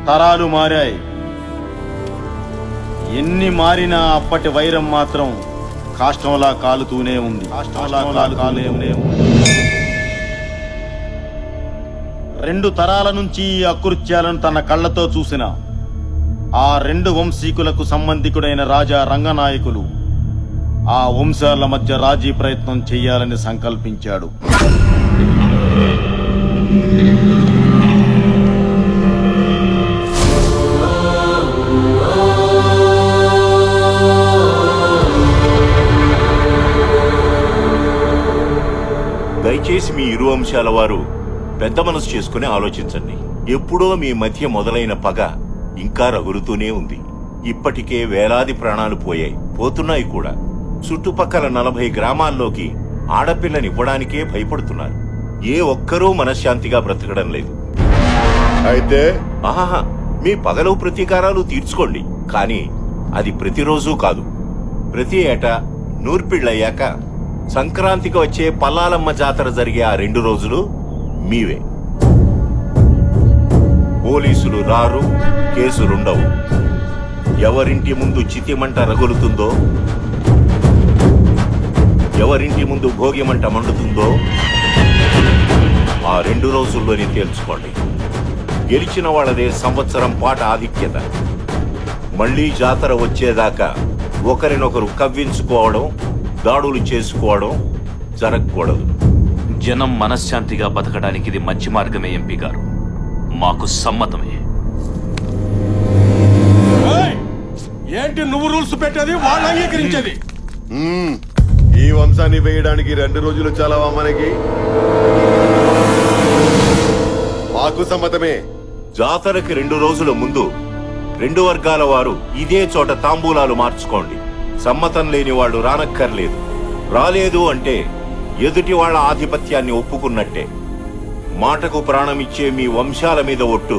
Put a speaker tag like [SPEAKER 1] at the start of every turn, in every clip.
[SPEAKER 1] తరాలు మారాయి. ఎన్ని మారినా అప్పటి వైరం మాత్రం కాష్టంలా కాలుతూనే ఉంది. రెండు తరాల నుంచి ఈ అకృత్యాలను తన కళ్ళతో చూసిన ఆ రెండు వంశీకులకు సంబంధికుడైన రాజా రంగనాయకులు ఆ వంశాల మధ్య రాజీ ప్రయత్నం చెయ్యాలని సంకల్పించాడు.
[SPEAKER 2] దయచేసి మీ ఇరు వంశాల వారు పెద్ద మనసు చేసుకుని ఆలోచించండి. ఎప్పుడో మీ మధ్య మొదలైన పగ ఇంకా రగులుతూనే ఉంది. ఇప్పటికే వేలాది ప్రాణాలు పోతున్నాయి కూడా. చుట్టుపక్కల 40 గ్రామాల్లోకి ఆడపిల్లనివ్వడానికే భయపడుతున్నారు. ఏ ఒక్కరూ మనశ్శాంతిగా బ్రతకడం లేదు.
[SPEAKER 3] అయితే
[SPEAKER 2] ఆహా, మీ పగలు ప్రతీకారాలు తీర్చుకోండి, కానీ అది ప్రతిరోజు కాదు. ప్రతి ఏటా నూర్పిళ్ళయ్యాక సంక్రాంతికి వచ్చే పల్లాలమ్మ జాతర జరిగే ఆ 2 రోజులు మీవే. పోలీసులు రారు, కేసులుండవు. ఎవరింటి ముందు చితిమంట రగులుతుందో, ఎవరింటి ముందు భోగిమంట మండుతుందో ఆ 2 రోజుల్లోనే తేల్చుకోండి. గెలిచిన వాళ్ళదే సంవత్సరం పాట ఆధిక్యత. మళ్లీ జాతర వచ్చేదాకా ఒకరినొకరు కవ్వించుకోవడం, దాడులు చేసుకోవడం జరగకూడదు.
[SPEAKER 4] జనం మనశ్శాంతిగా బతకడానికి ఇది మంచి మార్గమే ఎంపీ గారు. మాకు సమ్మతమే.
[SPEAKER 5] ఏంటి నువ్వు రూల్స్ పెట్టేది, వాళ్ళు అంగీకరించేది?
[SPEAKER 3] ఈ వంశాన్ని వేయడానికి 2 రోజులు చాలవా మనకి? మాకు సమ్మతమే.
[SPEAKER 2] జాతరకి 2 రోజుల ముందు 2 వర్గాల వారు ఇదే చోట తాంబూలాలు మార్చుకోండి. సమ్మతం లేని వాళ్ళు రానక్కర్లేదు. రాలేదు అంటే ఎదుటి వాళ్ళ ఆధిపత్యాన్ని ఒప్పుకున్నట్టే. మాటకు ప్రాణమిచ్చే మీ వంశాల మీద ఒట్టు.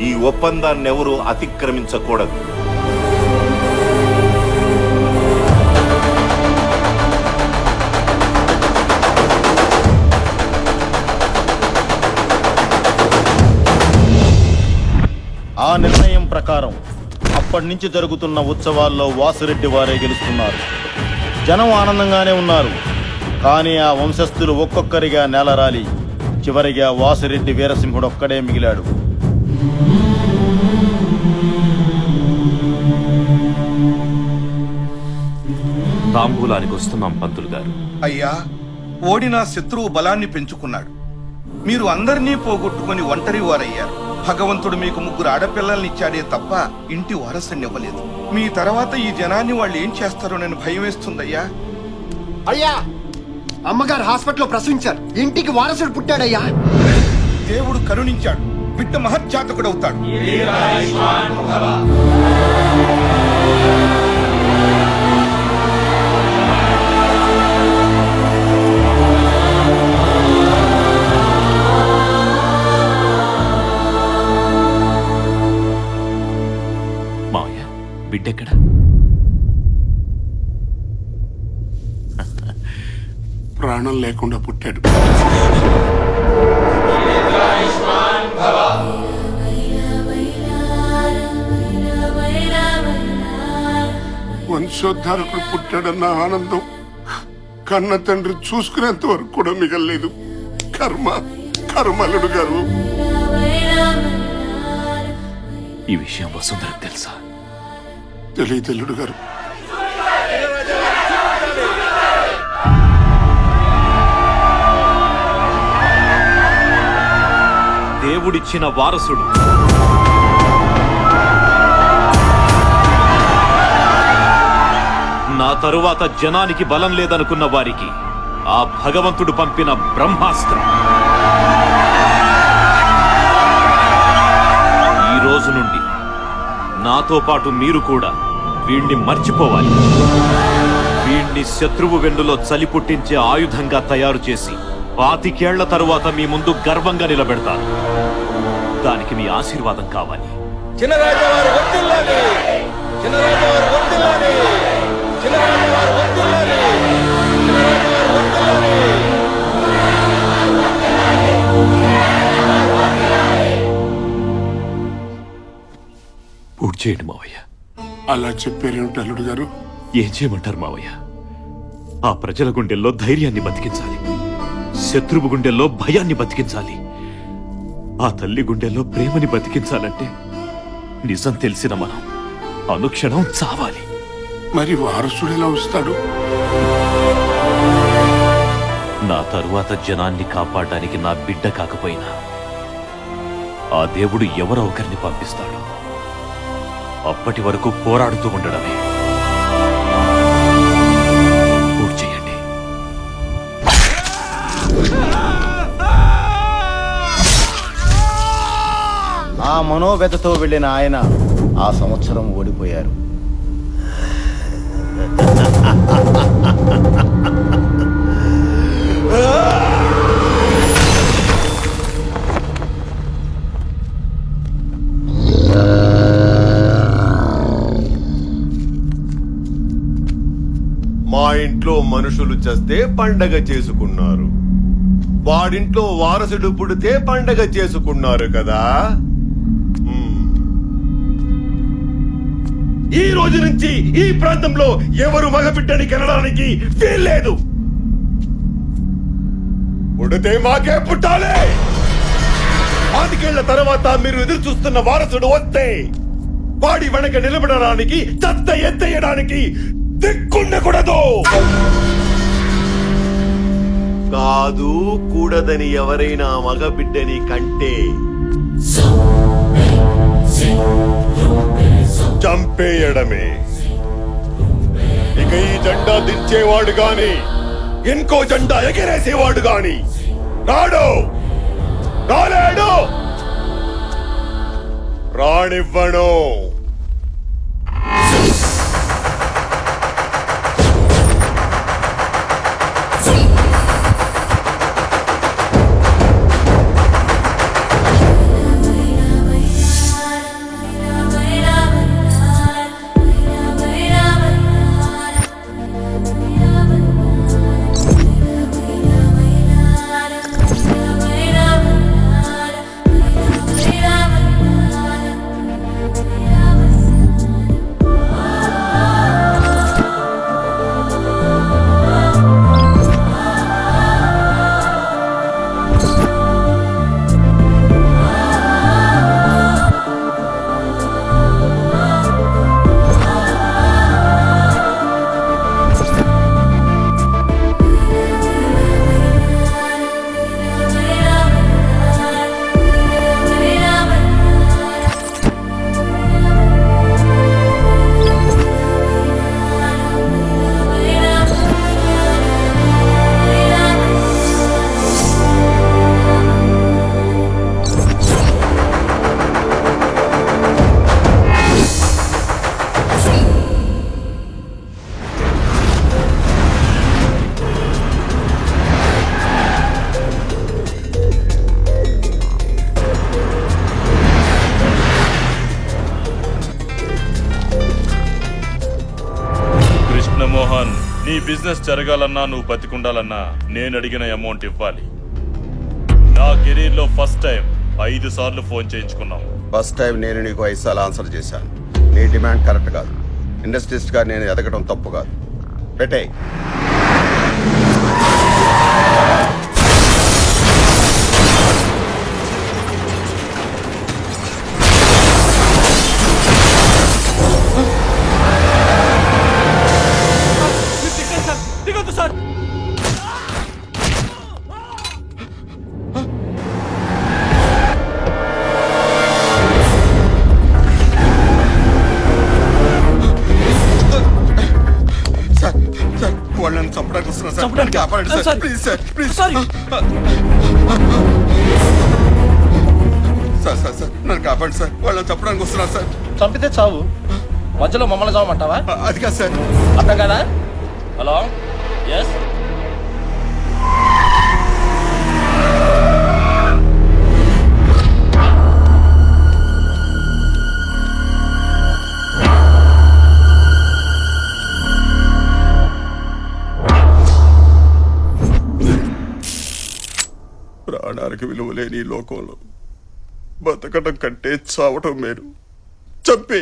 [SPEAKER 2] ఈ ఒప్పందాన్నెవరూ అతిక్రమించకూడదు.
[SPEAKER 1] ఆ నిర్ణయం ప్రకారం అప్పటి నుంచి జరుగుతున్న ఉత్సవాల్లో వాసిరెడ్డి వారే గెలుస్తున్నారు. జనం ఆనందంగానే ఉన్నారు. కానీ ఆ వంశస్థులు ఒక్కొక్కరిగా నేలరాలి చివరిగా వాసిరెడ్డి వీరసింహుడు ఒక్కడే మిగిలాడు.
[SPEAKER 4] తాంబూలానికి వస్తున్నాం పంతులు గారు.
[SPEAKER 5] అయ్యా, ఓడిన శత్రువు బలాన్ని పెంచుకున్నాడు. మీరు అందరినీ పోగొట్టుకుని ఒంటరి వారయ్యారు. భగవంతుడు మీకు 3 ఆడపిల్లల్ని ఇచ్చాడే తప్ప ఇంటి వారసుని ఇవ్వలేదు. మీ తర్వాత ఈ జనాన్ని వాళ్ళు ఏం చేస్తారోనని భయం వేస్తుందయ్యా.
[SPEAKER 6] అయ్యా, అమ్మగారు హాస్పిటల్లో ప్రసవించారు. ఇంటికి వారసుడు పుట్టాడయ్యా.
[SPEAKER 5] దేవుడు కరుణించాడు. బిడ్డ మహత్జాతకుడవుతాడు.
[SPEAKER 4] మావయ్య, బిడ్డెక్కడ?
[SPEAKER 7] ప్రాణం లేకుండా పుట్టాడు. వంశోద్ధారకుడు పుట్టాడన్న ఆనందం కన్న తండ్రి చూసుకునేంత వరకు కూడా మిగలలేదు. కర్మలుడు గారు.
[SPEAKER 4] ఈ విషయం వసుంధరకు తెలుసా?
[SPEAKER 7] తెలియదు గారు.
[SPEAKER 4] దేవుడిచ్చిన వారసుడు నా తరువాత జనానికి బలం లేదనుకున్న వారికి ఆ భగవంతుడు పంపిన బ్రహ్మాస్త్రం. ఈ రోజు నుండి నాతో పాటు మీరు కూడా వీణ్ణి మర్చిపోవాలి. వీణ్ణి శత్రువు వెన్నులో చలి పుట్టించే ఆయుధంగా తయారు చేసి 25 ఏళ్ల తరువాత మీ ముందు గర్వంగా నిలబెడతాను. దానికి మీ ఆశీర్వాదం కావాలి. పూర్తి చేయండి మావయ్య.
[SPEAKER 7] అలా చెప్పారేమిటి అల్లుడు గారు?
[SPEAKER 4] ఏం చేయమంటారు మావయ్య? ఆ ప్రజల గుండెల్లో ధైర్యాన్ని బతికించాలి, శత్రువు గుండెల్లో భయాన్ని బతికించాలి, ఆ తల్లి గుండెల్లో ప్రేమని బతికించాలంటే నిజం తెలిసిన మనం అనుక్షణం చావాలి.
[SPEAKER 7] మరి వారసుడు ఎలా వస్తాడు?
[SPEAKER 4] నా తరువాత జనాన్ని కాపాడడానికి నా బిడ్డ కాకపోయినా ఆ దేవుడు ఎవరో ఒకరిని పంపిస్తాడు. అప్పటి వరకు పోరాడుతూ ఉండడమే. పూర్తి చేయండి.
[SPEAKER 1] ఆ మనోవ్యతతో వెళ్ళిన ఆయన ఆ సంవత్సరం ఓడిపోయారు.
[SPEAKER 3] మా ఇంట్లో మనుషులు చస్తే పండగ చేసుకున్నారు, వాడింట్లో వారసుడు పుడితే పండగ చేసుకున్నారు కదా. ఈ రోజు నుంచి ఈ ప్రాంతంలో ఎవరు మగబిడ్డని కనడానికి వీల్లేదు. పుడితే మాకే పుట్టాలి. 5 ఏళ్ల తర్వాత మీరు ఎదురు చూస్తున్న వారసుడు వస్తే వాడి వెనక నిలబడడానికి, చెత్త ఎత్తేయడానికి దిక్కుండకూడదు. కాదు కూడదని ఎవరైనా మగబిడ్డని కంటే చంపేయడమే. ఇక ఈ జెండా దించేవాడు గాని ఇంకో జెండా ఎగిరేసేవాడు గాని రాడు, రాలేడు, రానివ్వను.
[SPEAKER 8] మోహన్, నీ బిజినెస్ జరగాలన్నా నువ్వు బతికుండాలన్నా నేను అడిగిన అమౌంట్ ఇవ్వాలి. నా కెరీర్ లో ఫస్ట్ టైం 5 సార్లు ఫోన్ చేయించుకున్నాం.
[SPEAKER 9] ఫస్ట్ టైం నేను నీకు 5 సార్లు ఆన్సర్ చేశాను. నీ డిమాండ్ కరెక్ట్ కాదు. ఇండస్ట్రీస్ట్ గా నేను ఎదగడం తప్పు కాదు. పెట్టే.
[SPEAKER 5] వాళ్ళని చంపడానికి వస్తున్నారు సార్. నన్ను కాపాడండి sir. Please sir, please sir. Sir sir sir నన్ను కాపాడండి సార్. వాళ్ళని చంపడానికి వస్తున్నారు సార్.
[SPEAKER 10] చంపితే చావు, మధ్యలో మమ్మల్ని చావమంటావా?
[SPEAKER 5] అది కాదు సార్.
[SPEAKER 10] అర్థం కదా? Hello, yes.
[SPEAKER 7] ప్రాణానికి విలువ లేని ఈ లోకంలో బతకడం కంటే చావటం మేలు. చంపే.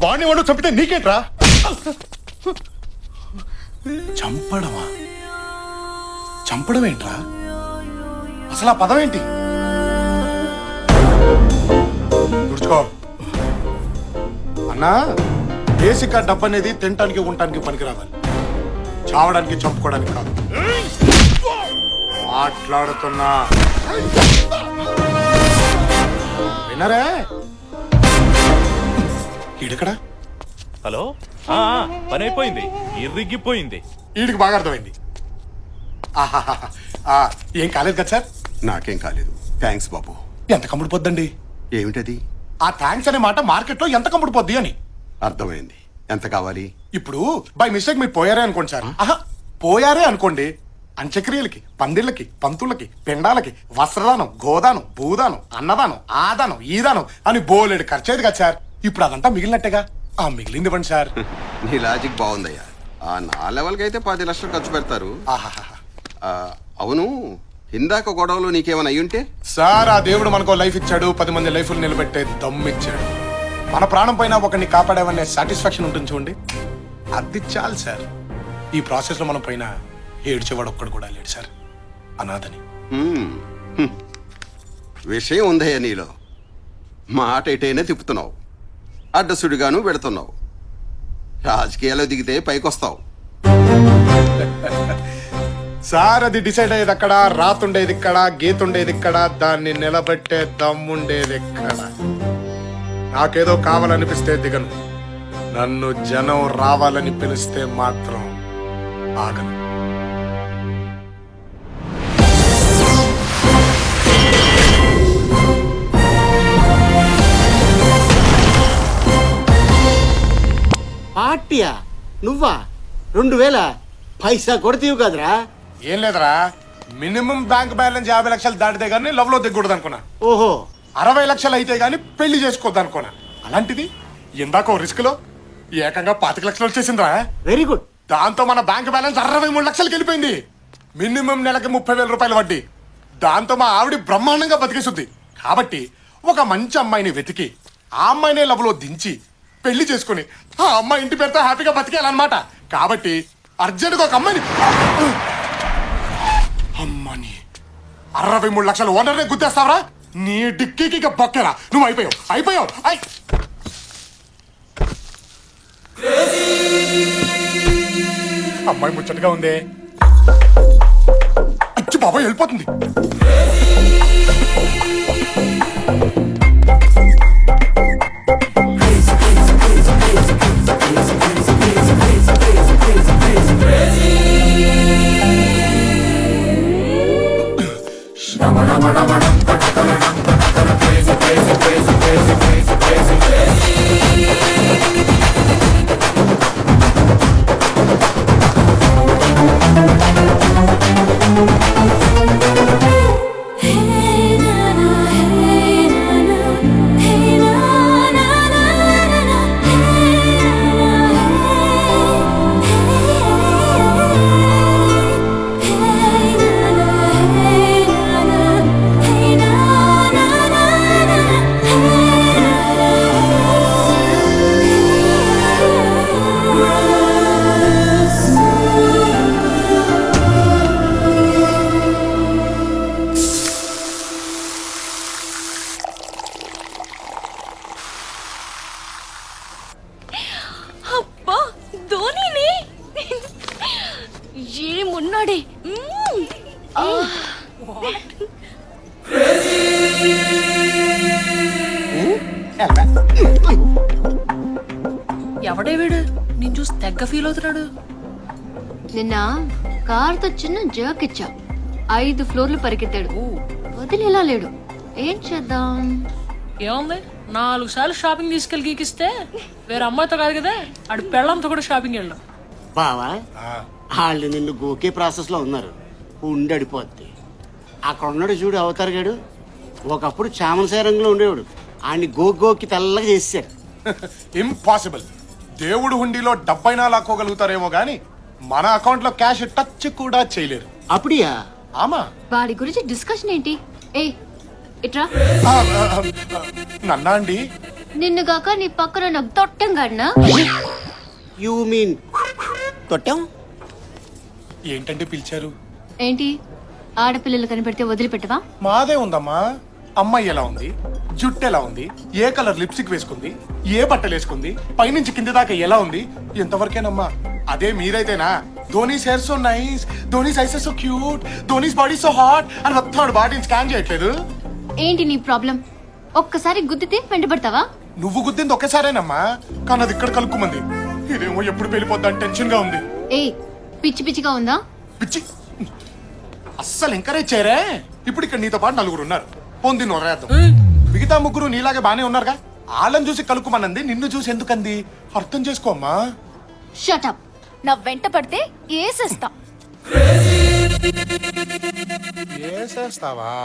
[SPEAKER 11] వాడిని వాడు చంపితే నీకేంట్రా? చంపడమా? చంపడం ఏంట్రా? అసలు ఆ పదం ఏంటి? తుడుచుకో అన్నా. బేసిక్ డబ్బు అనేది తినటానికి ఉండటానికి పనికి రావాలి, చావడానికి చంపుకోవడానికి కాదు. మాట్లాడుతున్నా వినరే? ఈడెక్కడా?
[SPEAKER 4] హలో, పని అయిపోయింది, ఇరిగిపోయింది.
[SPEAKER 11] ఈడికి బాగా అర్థమైంది. ఏం కాలేదు కదా సార్?
[SPEAKER 9] నాకేం కాలేదు, థ్యాంక్స్ బాబు.
[SPEAKER 11] ఎంత కమ్ముడు పొద్దండి?
[SPEAKER 9] ఏమిటది?
[SPEAKER 11] ఆ థ్యాంక్స్ అనే మాట మార్కెట్ లో ఎంత కమ్ముడు పొద్ది అని.
[SPEAKER 9] అర్థమైంది. ఎంత కావాలి?
[SPEAKER 11] ఇప్పుడు బై మిస్టేక్ మీరు పోయారే అనుకోండి సార్. పోయారే అనుకోండి, అంత్యక్రియలకి, పందిళ్ళకి, పంతులకి, పిండాలకి, వస్త్రదానం, గోదానం, భూదానం, అన్నదానం, ఆదానం, ఈదానం అని బోలెడు ఖర్చేది కదా సార్. ఇప్పుడు అదంతా మిగిలినట్టేగా. ఆ మిగిలింది ఇవ్వండి సార్.
[SPEAKER 9] నీ లాజిక్ బాగుందయ్యా. నా లెవెల్కి అయితే 10 లక్షలు ఖర్చు పెడతారు. అవును, ఇందాక గొడవలు నీకేమైనా అయ్యుంటే?
[SPEAKER 11] సార్, ఆ దేవుడు మనకో లైఫ్ ఇచ్చాడు, 10 మంది లైఫ్లు నిలబెట్టే దమ్ము ఇచ్చాడు. మన ప్రాణం పైన ఒకరిని కాపాడామనే సాటిస్ఫాక్షన్ ఉంటుంది చూడండి, అది చాలు సార్. ఈ ప్రాసెస్ లో మనం పైన ఏడ్చేవాడు ఒక్కడు కూడా లేడు సార్, అనాథని.
[SPEAKER 9] విషయం ఉందయ్యా నీలో. మాట ఎటైనా తిప్పుతున్నావు, అడ్డసుడిగాను పెడుతున్నావు. రాజకీయాల్లో దిగితే పైకొస్తావు.
[SPEAKER 11] సార్, అది డిసైడ్ అయ్యేది అక్కడ, రాతుండేది ఇక్కడ, గీతుండేది ఇక్కడ, దాన్ని నిలబెట్టే దమ్ముండేది ఎక్కడ. నాకేదో కావాలనిపిస్తే దిగను, నన్ను జనం రావాలని పిలిస్తే మాత్రం ఆగను.
[SPEAKER 6] పార్టీయా? నువ్వా? 2000 పైసా కొడతీవు కదరా?
[SPEAKER 11] ఏం లేదరా, మినిమం బ్యాంక్ బ్యాలెన్స్ 50 లక్షలు దాటితే గానీ లవ్ లో దిగకూడదు అనుకున్నా.
[SPEAKER 6] ఓహో,
[SPEAKER 11] 60 లక్షలు అయితే గానీ పెళ్లి చేసుకోవద్దు అనుకున్నా. అలాంటిది ఇందాక రిస్క్ లో ఏకంగా 25 లక్షలు వచ్చేసిందిరా.
[SPEAKER 6] Very good.
[SPEAKER 11] దాంతో మన బ్యాంక్ బ్యాలెన్స్ 63 లక్షలకి వెళ్ళిపోయింది. మినిమం నెలకి 30,000 రూపాయలు వడ్డీ. దాంతో మా ఆవిడ బ్రహ్మాండంగా బతికేస్తుంది. కాబట్టి ఒక మంచి అమ్మాయిని వెతికి ఆ అమ్మాయినే లవ్ లో దించి పెళ్లి చేసుకుని ఆ అమ్మాయి ఇంటి పేరుతో హ్యాపీగా బతికేయాలన్నమాట. కాబట్టి అర్జెంట్గా ఒక అమ్మాయిని 63 లక్షలు ఓనర్నే గుద్దేస్తావరా? నీ డిక్కీకి ఇక బొక్కరా, నువ్వు అయిపోయావు. అమ్మాయి ముచ్చటగా ఉందే. అచ్చి బాబాయ్ వెళ్ళిపోతుంది.
[SPEAKER 12] అబ్బా ధోనిని ఏమున్నాడే.
[SPEAKER 13] ఎవడే వీడు? నేను చూసి తెగ్గ ఫీల్ అవుతున్నాడు.
[SPEAKER 14] నిన్న కార్తో చిన్న జర్క్ ఇచ్చా, 5 ఫ్లోర్లు పరిగెత్తాడు. వదిలేలా లేడు. ఏం చేద్దాం?
[SPEAKER 13] ఏముంది, 4 సార్లు షాపింగ్ తీసుకెళ్ళి గీకిస్తే వేరే అమ్మాయితో కాదు కదా, ఆడు పెళ్ళంతో కూడా షాపింగ్ వెళ్ళాం.
[SPEAKER 6] బావా వాళ్ళు నిన్ను గోకే ప్రాసెస్ లో ఉన్నారు. ఉండడిపోద్ది. అక్కడ ఉన్నాడు చూడు అవతార్ గాడు, ఒకప్పుడు చామనసాయ రంగులో ఉండేవాడు. ఆయన్ని గోకి తెల్లగా చేశారు.
[SPEAKER 11] ఇంపాసిబుల్. దేవుడు హుండీలో డబ్బైనా లాక్కోగలుగుతారేమో గాని మన అకౌంట్ లో క్యాష్ టచ్ కూడా చేయలేరు.
[SPEAKER 6] అప్పుడియా?
[SPEAKER 11] ఆమా.
[SPEAKER 14] వాడి గురించి డిస్కషన్ ఏంటి? ఏ ఇట్రా.
[SPEAKER 11] నన్నా అండి?
[SPEAKER 14] నిన్నుగాక నీ పక్కన నాకు తొట్టం గాడినా?
[SPEAKER 6] You mean తొట్టం?
[SPEAKER 11] ఏంటంటే పిలిచారు?
[SPEAKER 14] ఏంటి, ఆడపిల్లలు కనిపెడితే వదిలిపెట్టవా?
[SPEAKER 11] మాదే ఉందమ్మా. అమ్మాయి ఎలా ఉంది, జుట్టు ఎలా ఉంది, ఏ కలర్ లిప్స్టిక్ వేసుకుంది, ఏ బట్టలు వేసుకుంది, పైనుంచి కింది దాకా ఎలా ఉంది, ఎంతవరకేనమ్మా. అదే మీరైతేనా Dhoni's hair so nice, Dhoni's eyes so cute, Dhoni's body so hot అని మొత్తం బాడీని స్కాన్ చేయట్లేదు.
[SPEAKER 14] ఏంటి నీ ప్రాబ్లం? ఒక్కసారి గుద్దితే వెంటబడతావా?
[SPEAKER 11] నువ్వు గుద్దింది ఒకేసారేనమ్మా, కానీ అది ఇక్కడ కలుక్కుమంది. ఇదేమో ఎప్పుడు వెళ్ళిపోద్దని టెన్షన్ గా ఉంది.
[SPEAKER 14] ఏ పిచ్చి పిచ్చిగా ఉందా?
[SPEAKER 11] పిచ్చి అస్సలు ఎంకరేజ్ చేయరే. ఇప్పుడు ఇక్కడ నీతో పాటు 4 ఉన్నారు. పొంది నొరేద్దాం. మిగతా 3 నీలాగే బానే ఉన్నారుగా. వాళ్ళని చూసి కలుక్కుమనంది, నిన్ను చూసి ఎందుకంది అర్థం చేసుకోమ్మా.
[SPEAKER 14] Shut up. నా వెంట పడితే ఏసేస్తా.
[SPEAKER 11] ఏసేస్తావా?